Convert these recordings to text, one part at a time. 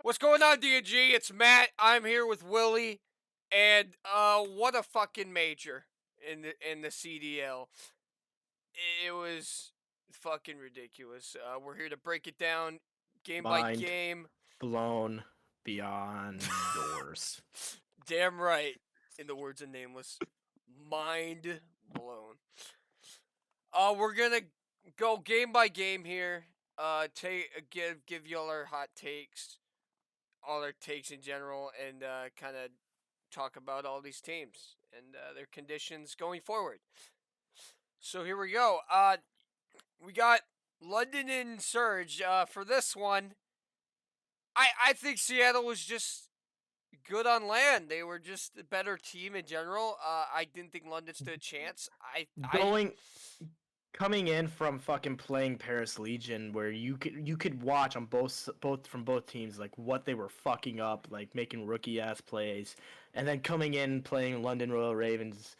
What's going on, D&G? It's Matt. I'm here with Willie, and what a fucking major in the CDL. It was fucking ridiculous. We're here to break it down game by Mind game. blown beyond doors. Damn right. In the words of Nameless, mind blown. We're gonna go game by game here. Give y'all our hot takes, all our takes in general, and kind of talk about all these teams and their conditions going forward. So here we go. We got London and Surge. For this one, I think Seattle was just good on land. They were just a better team in general. I didn't think London stood a chance. I Going coming in from fucking playing Paris Legion, where you could watch on both teams like what they were fucking up, like making rookie ass plays, and then coming in playing London Royal Ravens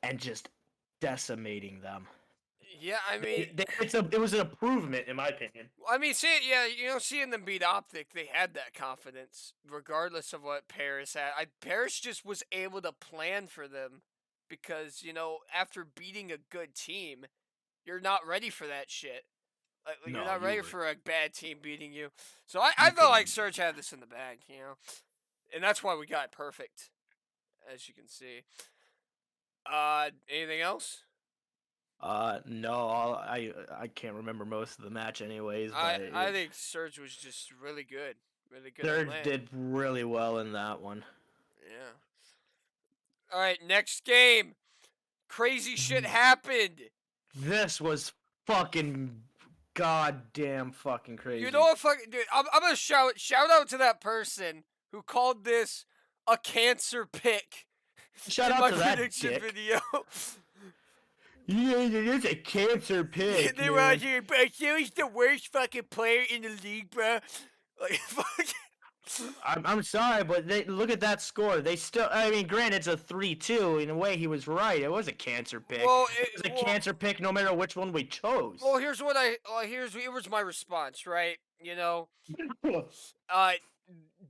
and just decimating them. yeah, I mean, It was an improvement in my opinion. seeing them beat Optic, they had that confidence, regardless of what Paris had. Paris just was able to plan for them because after beating a good team, you're not ready for that shit. Like, you're No, not you ready were for a bad team beating you. So I you felt like couldn't. Surge had this in the bag, and that's why we got it perfect, as you can see. Anything else? No, I can't remember most of the match anyways, I but I think Surge was just really good on Surge land. did really well in that one. Yeah. All right, next game. Crazy shit happened. This was fucking goddamn fucking You know crazy. what, fucking dude? I'm gonna shout out to that person who called this a cancer pick Shout in out my to that prediction dick. video. Yeah, it is a cancer pick, They were out man. here, but he's the worst fucking player in the league, bro. Like, fuck. I'm sorry, but look at that score. They still, I mean, granted, it's a 3-2. In a way, he was right. It was a cancer pick. Well, It was a cancer pick no matter which one we chose. here's what here was my response, right? Uh,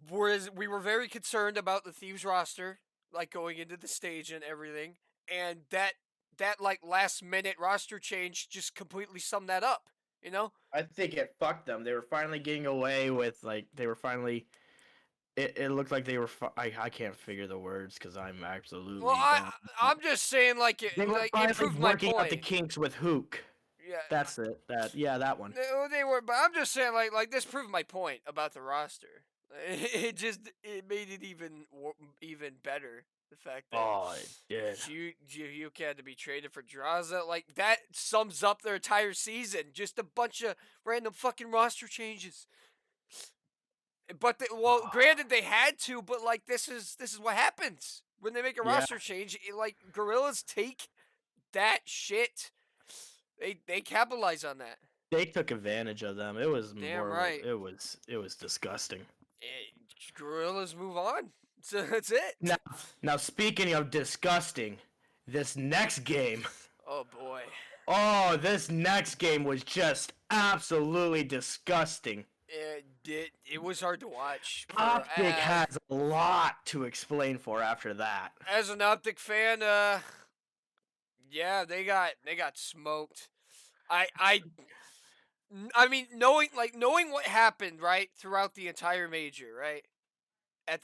whereas we were very concerned about the Thieves roster, like going into the stage and everything, and that like last minute roster change just completely summed that up. You know? I think it fucked them. They were finally getting away with, like, they were finally. It looked like they were. I can't figure the words because I'm Well, absolutely gone. I'm just saying, They were it finally proved my working out the point. kinks with Hook. Yeah, That's it. That one. they were, but I'm just saying, like this proved my point about the roster. It made it even better. The fact that Oh, it did. you had to be traded for Draza, like that sums up their entire season. Just a bunch of random fucking roster changes. But granted they had to, but like this is what happens when they make a Yeah, roster change. Like Gorillas take that shit. They capitalize on that. they took advantage of them. It was Damn more. right. It was disgusting. Gorillas move on. So that's it. Now, now speaking of disgusting, this next game. Oh boy. Oh, this next game was just absolutely disgusting. It was hard to watch for Optic has a lot to explain for after that. as an Optic fan. Yeah, they got smoked. I I I mean, knowing what happened right throughout the entire major, right at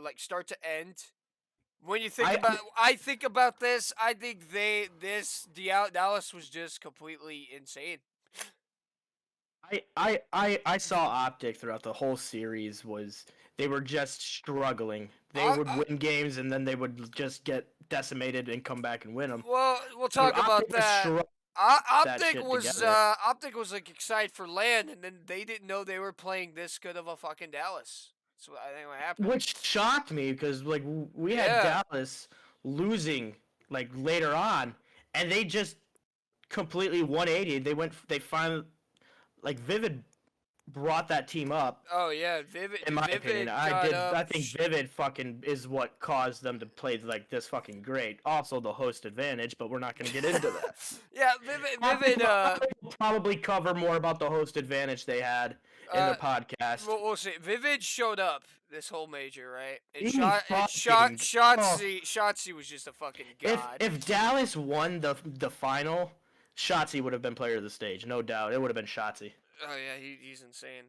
like start to end. When you think I about, I think about this. I think Dallas was just completely insane. I saw Optic throughout the whole series. Was they were just struggling. They I, would win games and then they would just get decimated and come back and win them. well, we'll talk about Optic was that. struggling that Optic shit was together. Optic was like excited for land, and then they didn't know they were playing this good of a fucking Dallas. That's what I think what happened. Which shocked me because like we had Yeah. Dallas losing like later on, and they just completely 180. They finally like Vivid brought that team up. Oh yeah. Vivid. In my opinion, Vivid got up. I think Vivid fucking is what caused them to play like this fucking great. Also the host advantage, but we're not gonna get into that. Yeah. Vivid. Optic will probably cover more about the host advantage they had in Uh, their podcast. we'll see. Vivid showed up this whole major, right? And He fucking oh, Shotzi was just a fucking if god. if Dallas won the final, Shotzi would have been player of the stage, no doubt. It would have been Shotzi. Oh yeah, he's insane.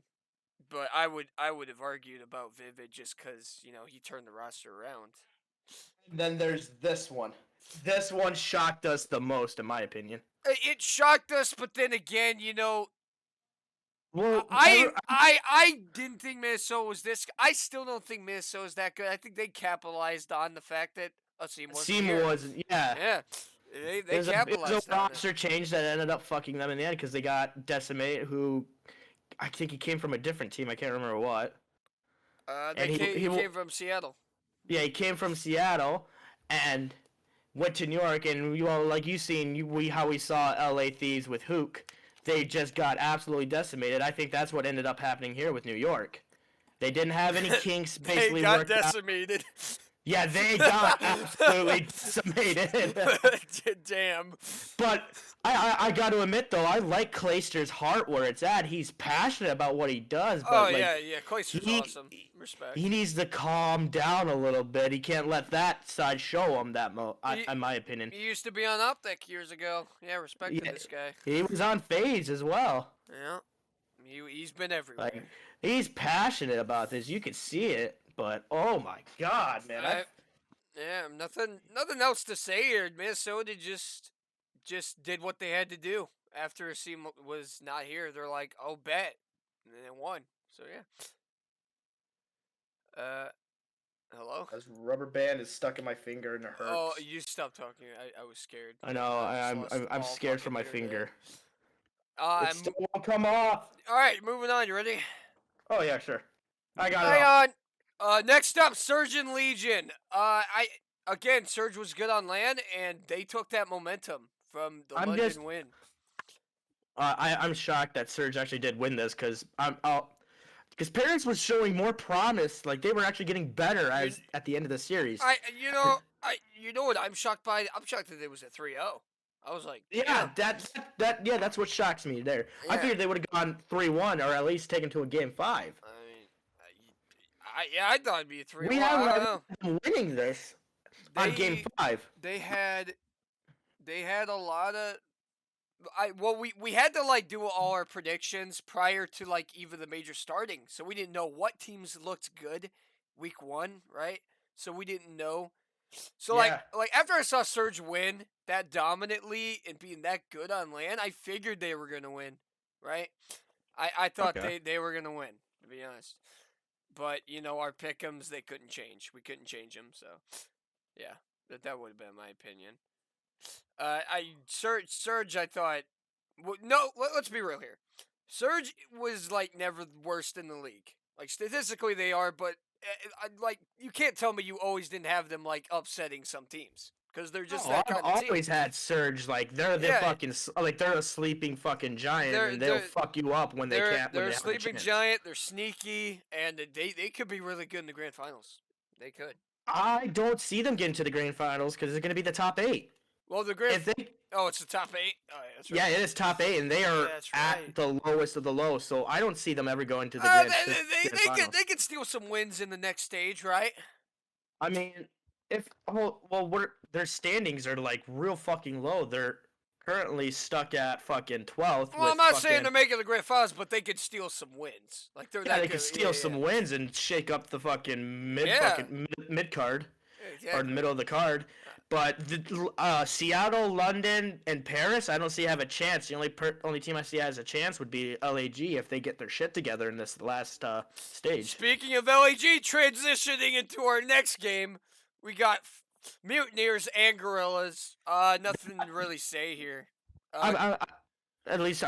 But I would have argued about Vivid just because he turned the roster around. Then there's this one. This one shocked us the most, in my opinion. It shocked us, but then again, Well, I didn't think Minnesota was this. I still don't think Minnesota's that good. I think they capitalized on the fact that Asim wasn't Seymour here. was yeah. Yeah, they It was capitalized a on it. roster change that ended up fucking them in the end because they got Decimate, who I think he came from a different team. I can't remember what. And He came from Seattle. yeah, he came from Seattle and went to New York, and you all like how we saw L.A. Thieves with Hook. They just got absolutely decimated. I think that's what ended up happening here with New York. They didn't have any kinks basically They got worked out. decimated. Yeah, they got absolutely decimated. Damn. But I got to admit though, I like Clayster's heart where it's at. He's passionate about what he does. But Yeah. Clayster's awesome. Respect. He needs to calm down a little bit. He can't let that side show him that in my opinion. He used to be on Optic years ago. Yeah, respect to this guy. He was on Phase as well. Yeah. He's been everywhere. Like, he's passionate about this. You can see it. But oh my god, man! Yeah, nothing else to say here. Minnesota just did what they had to do after Asim was not here. They're like, "Oh, bet," and they won. So yeah. Hello. This rubber band is stuck in my finger and it hurts. Oh, you stop talking. I was scared. I know. I'm scared for my finger. It still won't come off. All right, moving on. You ready? Oh yeah, sure. I got it. Hang on. Next up, Surgeon Legion. Surge was good on land, and they took that momentum from the London win. I'm shocked that Surge actually did win this because Paris was showing more promise. Like they were actually getting better at the end of the series. You know what I'm shocked by? I'm shocked that it was a 3-0. I was like, yeah, that's what shocks me there. Yeah. I figured they would have gone 3-1 or at least taken to a game 5. I thought it'd be a 3-1. We have them winning this on game 5. They had a lot of. We had to do all our predictions prior to even the major starting, so we didn't know what teams looked good week 1, right? So we didn't know. So after I saw Surge win that dominantly and being that good on land, I figured they were gonna win, right? I thought they were gonna win, to be honest. But our pick'ems they couldn't change. We couldn't change them, so yeah, that would have been my opinion. Surge. I thought. No, let's be real here. Surge was never worst in the league. Statistically, they are, but you can't tell me you always didn't have them upsetting some teams because they're just that kind of team. I've always had Surge they're the fucking they're a sleeping fucking giant and they'll fuck you up when they can't. They're a sleeping giant. They're sneaky and they could be really good in the grand finals. They could. I don't see them getting to the grand finals because it's going to be the top 8. Well, the it's the top 8. Oh, yeah, that's right. Yeah, it is top 8, and they are at the lowest of the low. So I don't see them ever going to the grand finals. They could steal some wins in the next stage, right? I mean, their standings are real fucking low. They're currently stuck at fucking 12th. Well, I'm not saying they're making the grand finals, but they could steal some wins. They could steal some wins and shake up the fucking mid card or the middle of the card. But Seattle, London, and Paris, I don't see have a chance. The only team I see has a chance would be LAG if they get their shit together in this last stage. Speaking of LAG, transitioning into our next game, we got Mutineers and Gorillas. Nothing to really say here. At least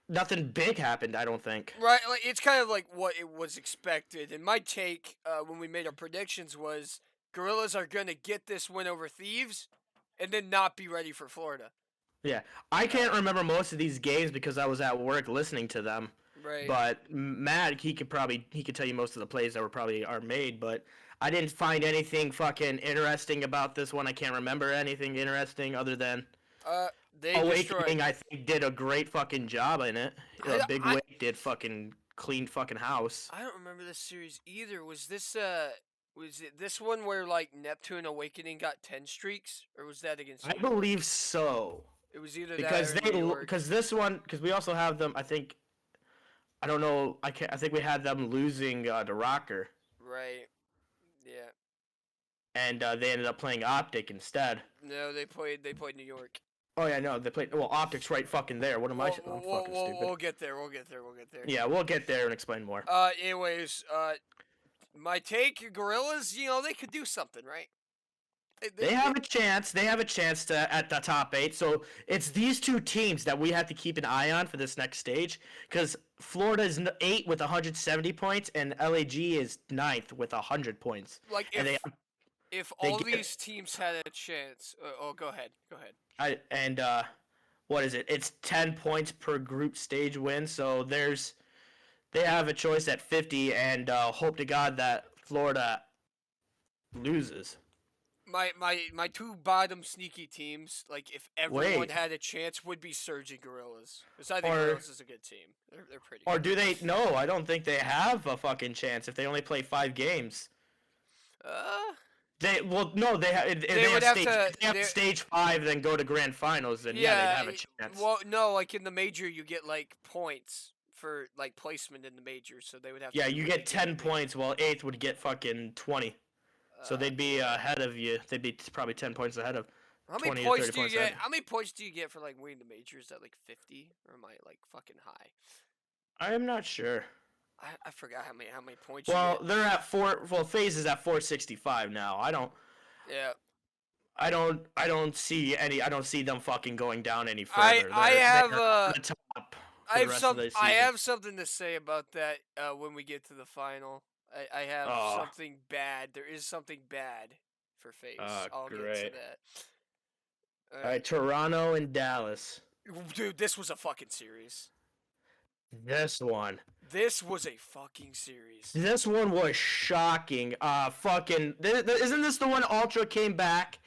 nothing big happened, I don't think. Right, it's kind of what it was expected. And my take when we made our predictions was Gorillas are going to get this win over Thieves and then not be ready for Florida. Yeah, I can't remember most of these games because I was at work listening to them. Right. But Matt, he could tell you most of the plays that are made, but I didn't find anything fucking interesting about this one. I can't remember anything interesting other than They destroyed. Awakening, I think, did a great fucking job in it. I, Big I Wake did fucking cleaned fucking house. I don't remember this series either. Was it this one where like Neptune Awakening got 10 streaks, or was that against I New York? believe so. It was either that Because or New York. this one because we also have them. I think I don't know. I think we had them losing to Rocker, Right. Yeah. and they ended up playing Optic instead. No, they played New York. Oh yeah, no, they played. Well, Optic's right fucking there. What am I? We'll I'm we'll, fucking we'll, stupid. we'll get there. We'll get there. We'll get there. Yeah, we'll get there and explain more. Anyways, my take, Gorillas, they could do something, right? They have a chance. They have a chance to at the top 8. So it's these two teams that we have to keep an eye on for this next stage. Because Florida is 8 with 170 points, and LAG is 9th with 100 points. Like And if they all get these teams had a chance. Go ahead. Go ahead. what is it? It's 10 points per group stage win. So they have a choice at 50, and hope to God that Florida loses. My two bottom sneaky teams, like if everyone Wait, had a chance, would be Surge and Gorillas. Because I think or Gorillas is a good team. They're pretty or good. do they? No, I don't think they have a fucking chance if they only play 5 games. Uh, No, they they would have have stage to. they have stage 5, then go to grand finals, then yeah, they'd Yeah. have a chance. Well, no, like in the major, you get like points for like placement in the major, so they would have to Yeah, do you really get good in 10 the major. points, while eighth would get fucking 20. So they'd be Yeah. ahead of you. They'd be probably 10 points ahead of How many 20 to points 30 do you points get? ahead. How many points do you get for like winning the major? Is that like 50, or am I like fucking high? I'm not sure. I forgot how many points you Well, get. they're at 4. Well, FaZe is at 465 now. Yeah. I don't see any. I don't see them fucking going down any I further. I They're have on the top for the rest of the I season. have something to say about that when we get to the final. I have Oh, something bad. There is something bad for FaZe. I'll get to great. that. All All right, right. Toronto and Dallas. Dude, this was a fucking series. This one. This was a fucking series. This one was shocking. Fucking. Isn't this the one Ultra came back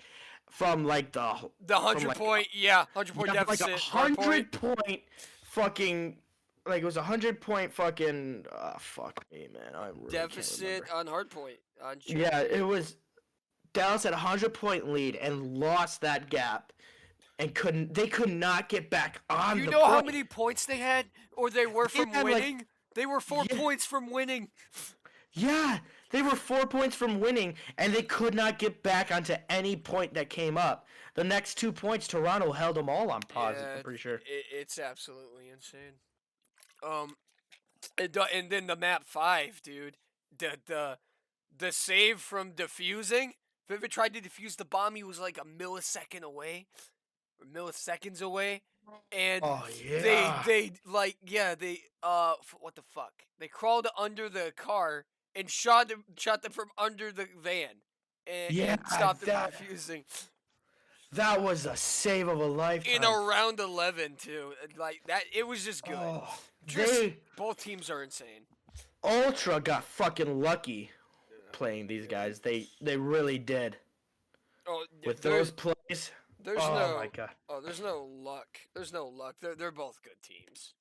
from like The from 100 like point, yeah, 100 point yeah, like deficit, hard point. 100 point fucking like it was 100 point fucking fuck me man I really can't Deficit remember. on hard point. On Yeah, Champion. it was Dallas had a 100 point lead and lost that gap and could not get back on You the know how point. many points they had? Or they were They from had like winning? They were 4 points from winning. yeah, they were 4 points from winning, and they could not get back onto any point that came up. The next 2 points, Toronto held them all. I'm positive. Yeah, I'm pretty sure. it's absolutely insane. Um, and then the map 5, dude. The save from defusing. Vivid tried to defuse the bomb. He was like a millisecond away, or milliseconds away, and Oh they yeah, they like yeah they what the fuck? They crawled under the car and shot them from under the van, yeah. and stopped them from That defusing that was a save of a in lifetime. around 11 too. Like that, it was just good. Oh, Just they both teams are insane. Ultra got fucking lucky playing these guys. They really did Oh, with there's those plays. there's Oh my no god. there's no luck. There's no luck. They're both good teams.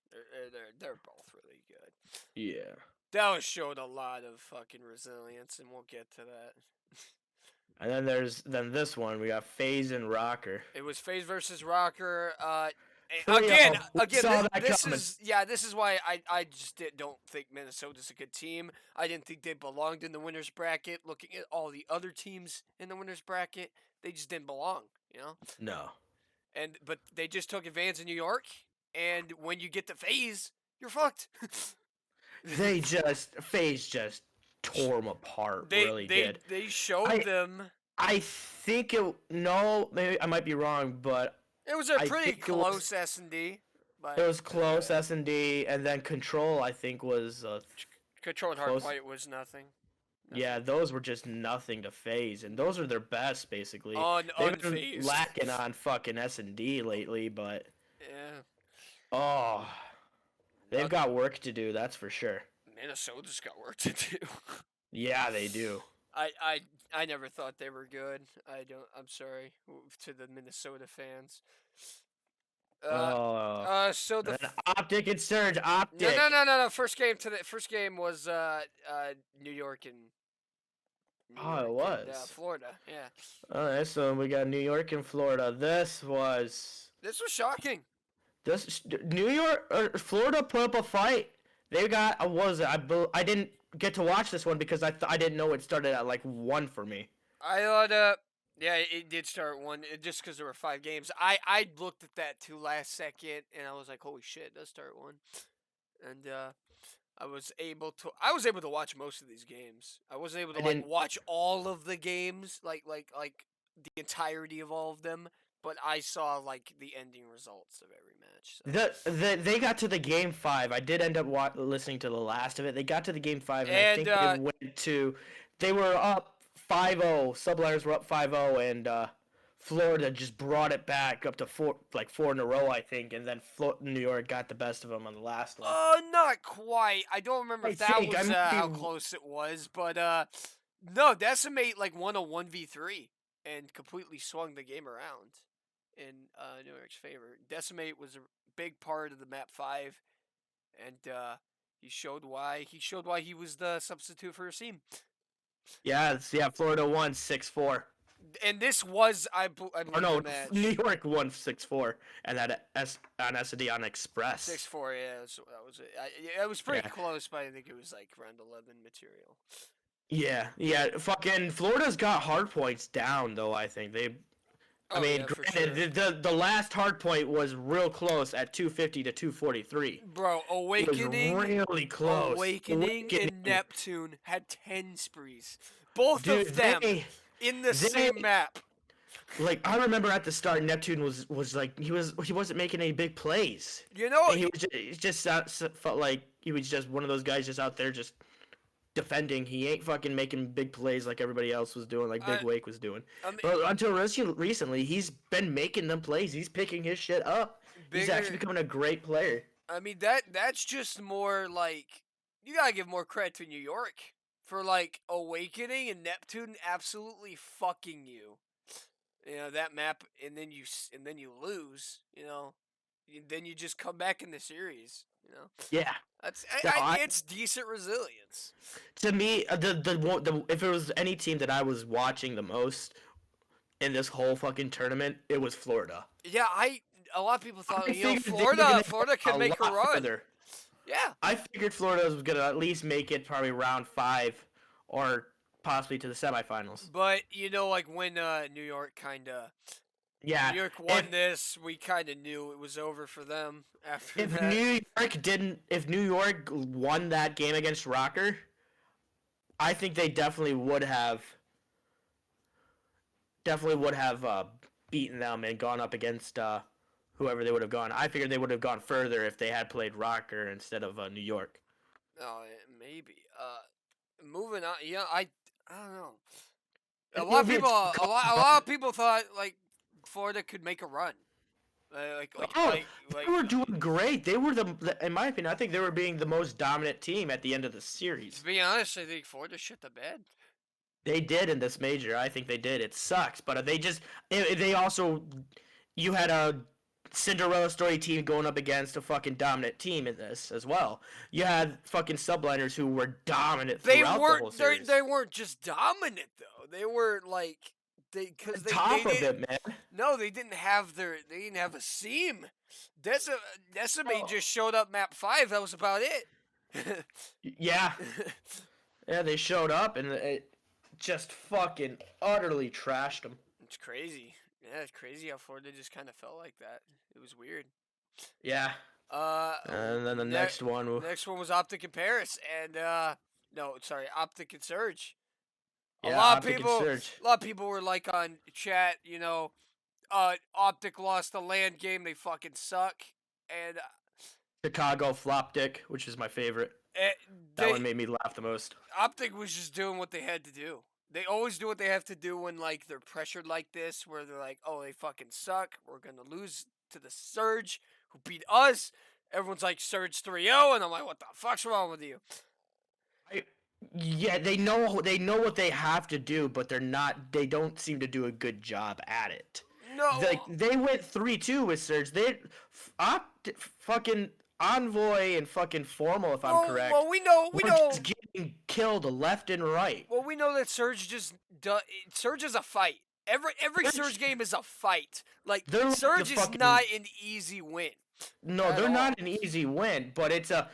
They're both really good. Yeah. Dallas showed a lot of fucking resilience, and we'll get to that. And then this one we got FaZe and Rocker. It was FaZe versus Rocker. 3-0. We Again, saw that this coming. this is why I just don't think Minnesota's a good team. I didn't think they belonged in the winners bracket. Looking at all the other teams in the winners bracket, they just didn't belong. No. But they just took advantage of New York, and when you get to FaZe, you're fucked. FaZe just tore them apart. they Really they did. they showed I them. I think it. No, maybe I might be wrong, but It was a I pretty think it was close S&D, it but was close. S&D and then Control. I think was control and close. hardpoint was nothing. Yeah, those were just nothing to FaZe, and those are their best basically. They've been Unfazed. lacking on fucking S&D lately, but Yeah. oh, they've Uh, got work to do. That's for sure. Minnesota's got work to do. Yeah, they do. I never thought they were good. I don't. I'm sorry to the Minnesota fans. Uh, Oh, so the and then Optic and Surge. no, no, Optic. no, no, no. First game was New York and Oh, it was. Florida. Yeah, All right, so we got New York and Florida. this was shocking. This New York or Florida put up a fight. They got was it? I didn't get to watch this one because I didn't know it started at like 1 for me. I thought, yeah, it did start one just because there were 5 games. I looked at that too last second, and I was like, holy shit, it does start one. And I was able to watch most of these games. I wasn't able to I like didn't. watch all of the games, like the entirety of all of them. But I saw like the ending results of every match. So They got to the game 5. I did end up listening to the last of it. They got to the game 5, and I and think they were up 5-0. Subliners were up 5-0, and Florida just brought it back up to 4 in a row, I think, and then New York got the best of them on the last one. not quite. I don't remember I if that think I was might be. how close it was, but no, Decimate like won a 1v3 and completely swung the game around in New York's favor. Decimate was a big part of the map 5, and he showed why he was the substitute for Asim. Yeah. Florida won 6-4. And this was, I Or believe, no, the match New York won 6-4, and that on SD on Express. 6-4. Yeah, that was it. It was pretty Yeah. close, but I think it was like round 11 material. Yeah. Fucking Florida's got hard points down though. I think they. I Oh mean, yeah, for granted, sure. the last hard point was real close at 250 to 243. Bro, It was really close. Awakening, and Awakening, Neptune had 10 sprees. Both dude. of them in the They same map. like I remember at the start, Neptune was like he wasn't making any big plays. You know, And felt like he was just one of those guys just out there just defending. He ain't fucking making big plays like everybody else was doing, like Big I, Wake was doing. I mean, But until recently, he's been making them plays. He's picking his shit up. He's actually bigger. becoming a great player. I mean that's just more like you gotta give more credit to New York for like Awakening and Neptune absolutely fucking you. You know that map, and then you lose. Then you just come back in the series. Yeah. That's No, it's decent resilience. to me, the if it was any team that I was watching the most in this whole fucking tournament, it was Florida. Yeah, a lot of people I thought figured they were Florida gonna go could a make a lot run. further. Yeah, I figured Florida was gonna at least make it probably round 5, or possibly to the semifinals. but like when New York kind of Yeah, New York won if this, we kind of knew it was over for them after if that. If New York won that game against Rocker, I think they definitely would have beaten them and gone up against whoever they would have gone. I figured they would have gone further if they had played Rocker instead of New York. Oh, maybe. Moving on. Yeah, I don't know. A It lot would of be a people, tough a lot of people thought like Florida could make a run. Oh, Like they were doing great. They were in my opinion, I think they were being the most dominant team at the end of the series. to be honest, I think Florida shit the bed. They did in this major. I think they did. It sucks, but they also you had a Cinderella story team going up against a fucking dominant team in this as well. You had fucking subliners who were dominant They throughout the whole weren't. series. They weren't just dominant though. They were like because Top they of did. it, man. No, they didn't have a seam. Decimate Oh, just showed up map 5. That was about it. yeah, yeah. They showed up and it just fucking utterly trashed them. It's crazy. Yeah, it's crazy how Florida just kind of felt like that. It was weird. Yeah. Uh, And then the next one. next one was Optic and Paris, and no, sorry, Optic and Surge. Yeah, Optic and Surge. A lot of people were like on chat, Optic lost the land game. They fucking suck, and Chicago Flopdick, which is my favorite. That one made me laugh the most. Optic was just doing what they had to do. They always do what they have to do when like they're pressured like this, where they're like, "Oh, they fucking suck. We're gonna lose to the Surge, who beat us." Everyone's like Surge 3-0, and I'm like, "What the fuck's wrong with you?" I, yeah, they know what they have to do, but they don't seem to do a good job at it. Like No. they went 3-2 with Surge. Fucking Envoy and fucking Formal, if I'm correct, We know, were just getting killed left and right. Well, we know that Surge just does. Surge is a fight. Every Surge Surge, game is a fight. Like they're like the Surge is fucking not an easy win no, at they're not all. an easy win, but it's a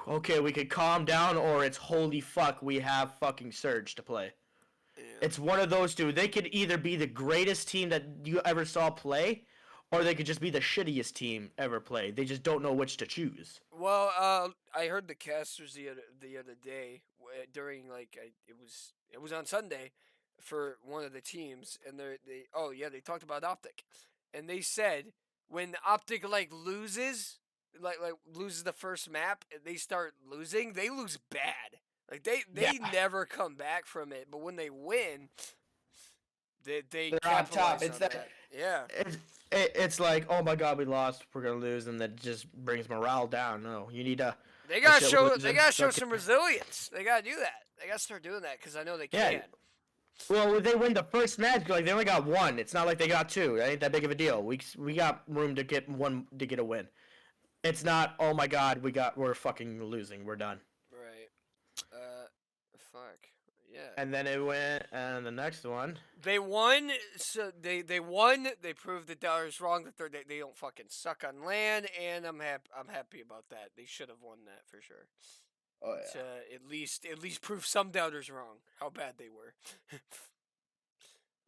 okay, we could calm down, or it's holy fuck, we have fucking Surge to play. Yeah. It's one of those two. They could either be the greatest team that you ever saw play, or they could just be the shittiest team ever play. They just don't know which to choose. Well, I heard the casters the other day during it was on Sunday for one of the teams, and they talked about Optic, and they said when Optic loses the first map and they start losing, they lose bad. Like Yeah, they never come back from it, but when they win, they they're on top. capitalize It's on that. that. Yeah. It's like, oh my god, we lost, we're gonna lose, and that just brings morale down. No, you need to. They Oh gotta shit, we're show they losing. gotta It's show okay. some resilience. They gotta do that. They gotta start doing that because I know they Yeah. can. Well, they win the first match, like they only got one. It's not like they got two. It ain't that big of a deal. We got room to get one to get a win. It's not. Oh my god, we're fucking losing. We're done. Right. Uh, fuck. Yeah. And then it went, and the next one. They won. So they won. They proved that Dollars wrong. That they don't fucking suck on land, and I'm happy about that. They should have won that for sure. Oh To yeah. at least prove some doubters wrong how bad they were.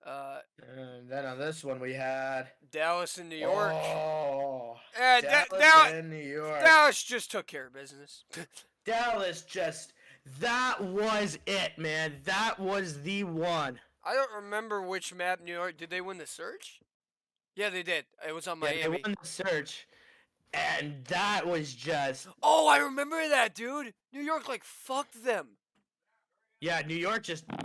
uh, And then on this one we had. Dallas and New York. Oh, Uh, da- Dallas Dal- and New York. Dallas just took care of business. Dallas just. That was it, man. That was the one. I don't remember which map New York did they win the search? Yeah, they did. It was on Yeah, they Miami. won the search, and that was just. Oh, I remember that, dude. New York fucked them. Yeah, New York just All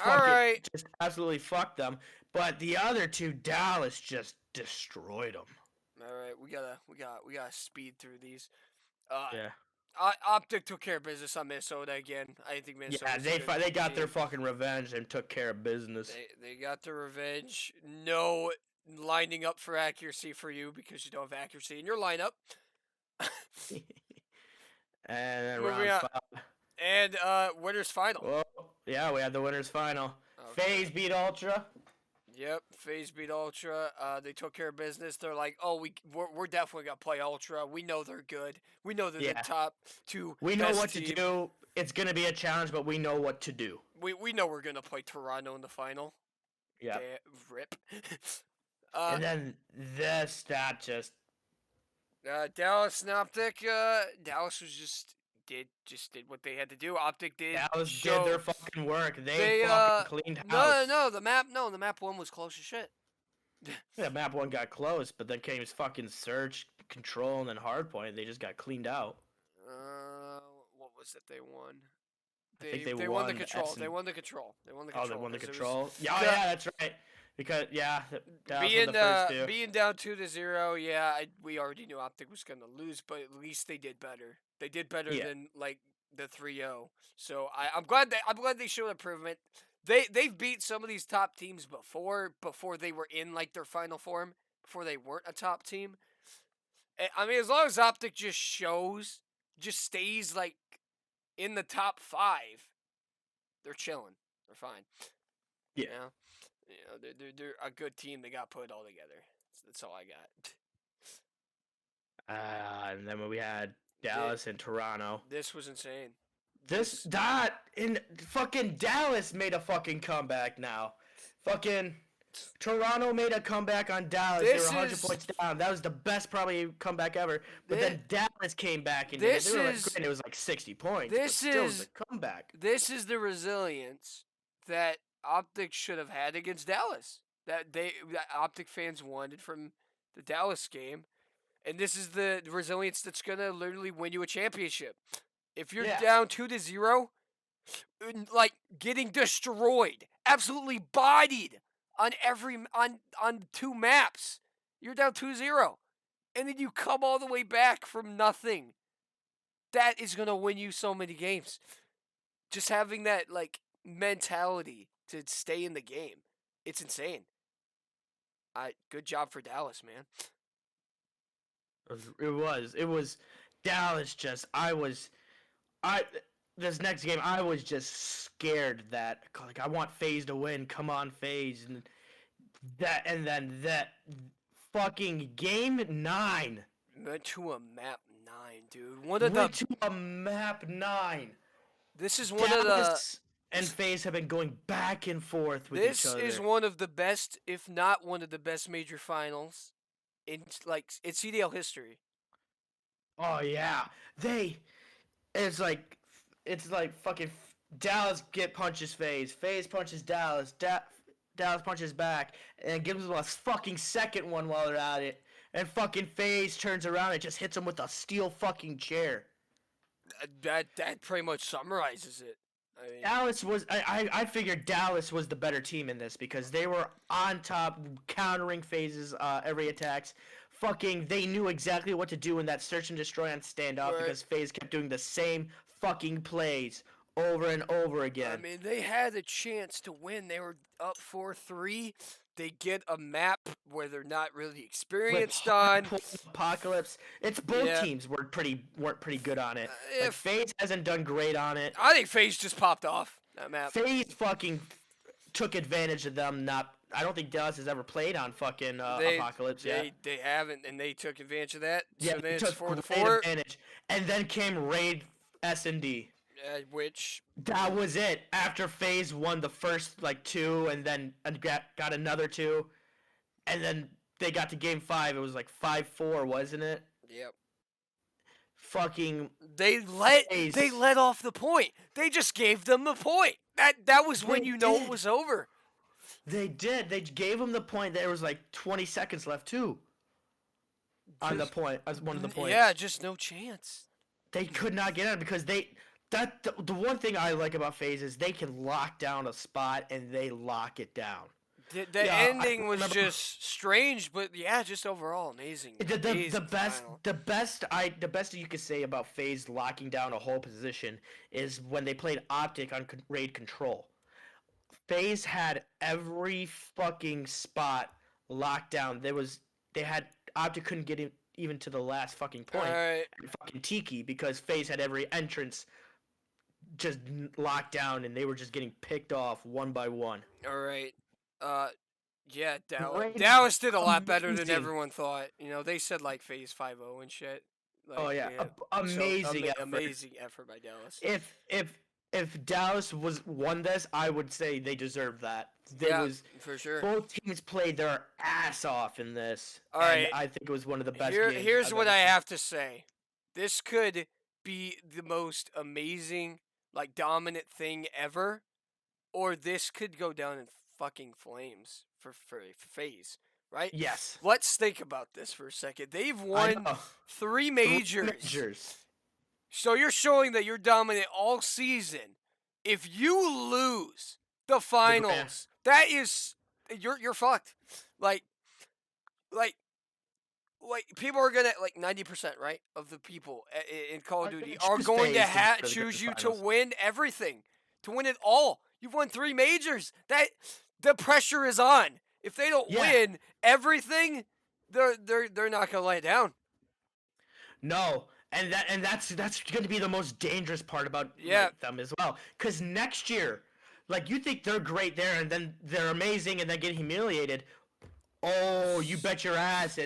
fuck it, right. just absolutely fucked them. But the other two, Dallas just destroyed them. All right, we gotta speed through these. Uh, Yeah. Optic took care of business on Minnesota again. I think Minnesota. Yeah, they got their fucking revenge and took care of business. They got their revenge. No lining up for accuracy for you because you don't have accuracy in your lineup. And then Moving round on. 5. And winners final. Well, yeah, we had the winners final. Okay. FaZe beat Ultra. Yep, FaZe beat Ultra. They took care of business. They're like, oh, we're definitely gonna play Ultra. We know they're good. We know they're the Yeah. top two. We know best what team. to do. It's gonna be a challenge, but we know what to do. We know we're gonna play Toronto in the final. Yeah. Rip. And then that just. Dallas and Optic. Dallas was just did what they had to do. Optic did. Dallas did their fucking work. They They fucking cleaned house. no the map one was close as shit. Yeah, map 1 got close, but then came fucking Search, Control, and then Hardpoint. They just got cleaned out. What was it they won? I think They they won the won control. SM They won the control. They won the Oh, control. they won the 'cause it was- control. Yeah, the- yeah, that's right. Because Dallas being won the first two. being down 2-0, yeah, we already knew Optic was gonna lose, but at least they did better. They did better Yeah. than the 3-0. So I'm glad they showed improvement. They've beat some of these top teams before they were in their final form, before they weren't a top team. I mean, as long as Optic just stays in the top 5, they're chilling. They're fine. Yeah. They're a good team. They got put it all together. That's all I got. And then when we had Dallas and Toronto. This was insane. In fucking Dallas made a fucking comeback now. Fucking Toronto made a comeback on Dallas. They were 100 points down. That was the best probably comeback ever. But then Dallas came back and it was like 60 points. This was a comeback. This is the resilience that Optic should have had against Dallas. That Optic fans wanted from the Dallas game. And this is the resilience that's gonna literally win you a championship. If you're down 2-0, getting destroyed, absolutely bodied on on 2 maps, you're down 2-0, and then you come all the way back from nothing. That is gonna win you so many games. Just having that mentality to stay in the game, it's insane. Good job for Dallas, man. It was Dallas. Just I this next game I was just scared that like I want FaZe to win. Come on, FaZe, and then that fucking game 9 Went to a map 9, dude. One of the went to a map 9. this is one of the Dallas and FaZe have been going back and forth with each this is other. one of the best, if not one of the best major finals in CDL history. Oh yeah, they. It's like fucking Dallas punches FaZe. FaZe punches Dallas. Dallas punches back and gives them a fucking second one while they're at it. And fucking FaZe turns around and just hits him with a steel fucking chair. That pretty much summarizes it. I mean, Dallas was I figured Dallas was the better team in this because they were on top countering FaZe's every attacks. Fucking they knew exactly what to do in that search and destroy on standoff right. because FaZe kept doing the same fucking plays over and over again. I mean, they had a chance to win. They were up 4-3. They get a map where they're not really experienced on. Apocalypse. It's both teams weren't pretty good on it. Like FaZe hasn't done great on it. I think FaZe just popped off that map. FaZe fucking took advantage of them. I don't think Dallas has ever played on fucking Apocalypse yet. They haven't, and they took advantage of that. Yeah, so then they it's took 4-4. advantage. And then came Raid S&D. Which that was it. After FaZe won the first 2, and then got another 2, and then they got to game 5. It was 5-4, wasn't it? Yep. Fucking they let off the point. They just gave them the point. That was when you know it was over. They did. They gave them the point. There was 20 seconds left too. On the point, as one of the points. Yeah, just no chance. They could not get on because the one thing I like about FaZe is they can lock down a spot and they lock it down. The ending was just strange, but yeah, just overall amazing. The best you could say about FaZe locking down a whole position is when they played Optic on raid control. FaZe had every fucking spot locked down. They had Optic couldn't get even to the last fucking point. Right. Fucking Tiki because FaZe had every entrance just locked down and they were just getting picked off one by one. All right. Yeah, Dallas did a lot better than everyone thought. You know, they said FaZe 5-0 and shit. Amazing effort. Amazing effort by Dallas. If Dallas won this, I would say they deserved that. For sure. Both teams played their ass off in this. All right. I think it was one of the best games. Here's what I have to say. This could be the most amazing, dominant thing ever, or this could go down in fucking flames for FaZe, right? Yes. Let's think about this for a second. They've won 3 majors. So you're showing that you're dominant all season. If you lose the finals, that is you're fucked. People are gonna 90%, right, of the people in Call of Duty are going to choose you to win everything, to win it all. You've won 3 majors. That the pressure is on. If they don't win everything, they're not gonna lay it down. No. And that's going to be the most dangerous part about them as well. Because next year, you think they're great there, and then they're amazing, and then get humiliated. Oh, you bet your ass!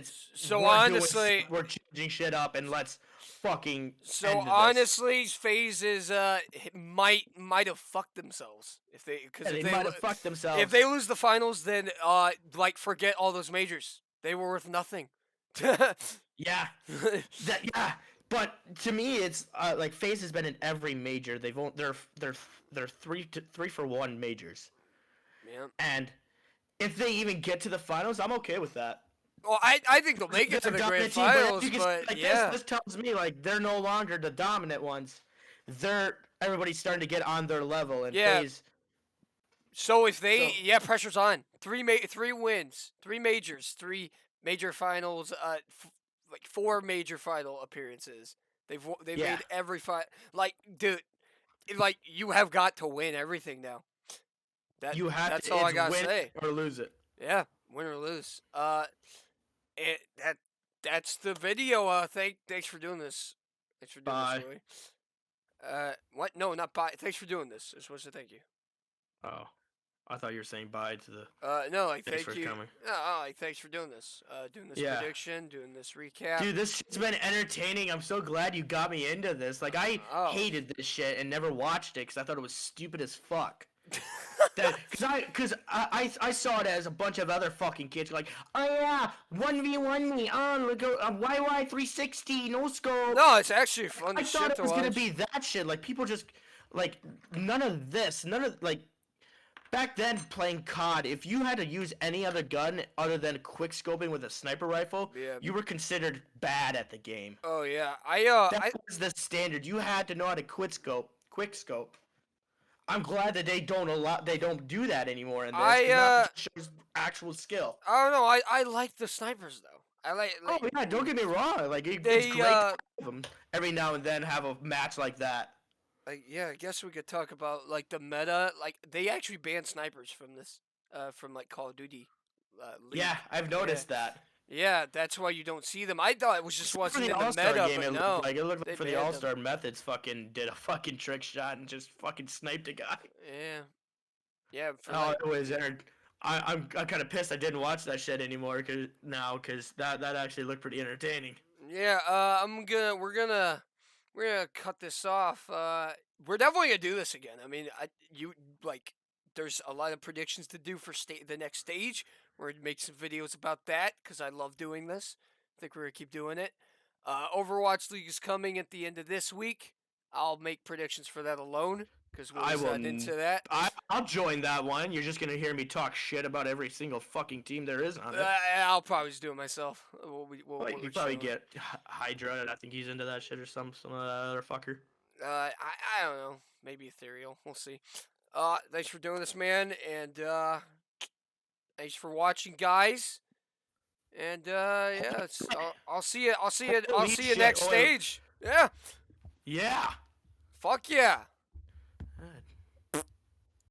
Honestly, we're changing shit up, and let's fucking. So honestly, FaZe is might have fucked themselves if they might have fucked themselves. If they lose the finals, then forget all those majors. They were worth nothing. Yeah. But to me, it's FaZe has been in every major. They're 3-for-1 majors. Yeah. And if they even get to the finals, I'm okay with that. Well, I think they'll make it to the grand finals, but this tells me they're no longer the dominant ones. Everybody's starting to get on their level, and FaZe. So if they pressure's on. 3 wins, 3 majors, 3 major finals, 4 major final appearances. They've made every fight. Dude, you have got to win everything now. You have that's to all I gotta win say. Or lose it. Yeah. Win or lose. It, that's the video. Thanks for doing this. Thanks for doing this, Bye. Roy. What? No, not bye. Thanks for doing this. I'm supposed to thank you. Oh, I thought you were saying bye to the. No, like Thanks thank for you. coming. Like thanks for doing this. Doing this Yeah. prediction, doing this recap. Dude, this shit's been entertaining. I'm so glad you got me into this. Like, I Oh. hated this shit and never watched it because I thought it was stupid as fuck. That because I saw it as a bunch of other fucking kids like, oh yeah, 1v1 me, oh look at YY 360 no scope. No, it's actually fun I as thought shit it to was gonna watch. be that shit. Like people just like none of this, none of like back then playing COD. If you had to use any other gun other than quick scoping with a sniper rifle, Yeah. you were considered bad at the game. Oh yeah. That was the standard. You had to know how to quick scope. I'm glad that they don't do that anymore in this because now it just shows actual skill. I don't know. I like the snipers though. I Oh like yeah, don't get me wrong. Like it's they great to have them every now and then have a match like that. like yeah. I guess we could talk about like the meta. Like they actually banned snipers from this from like Call of Duty Yeah, League. I've Yeah. noticed that. Yeah, that's why you don't see them. I thought it was just Except for wasn't the in the All Star meta, game, but no, it looked like they for the banned All them. Star methods, fucking did a fucking trick shot and just fucking sniped a guy. Yeah, yeah. For Oh, like it was. I'm kind of pissed I didn't watch that shit anymore because that actually looked pretty entertaining. yeah. We're gonna cut this off. We're definitely gonna do this again. I mean, you like. There's a lot of predictions to do for the next stage. We're gonna make some videos about that because I love doing this. I think we're gonna keep doing it. Overwatch League is coming at the end of this week. I'll make predictions for that alone because I Will's will. not into that. I'll join that one. You're just gonna hear me talk shit about every single fucking team there is on it. I'll probably just do it myself. Like you probably get Hydra, and I think he's into that shit or some other fucker. I don't know. Maybe Ethereal. We'll see. Thanks for doing this, man, and thanks for watching, guys. And yeah, I'll see you. I'll see you. I'll Holy see you shit, next oil. stage. Yeah. Yeah. Fuck yeah.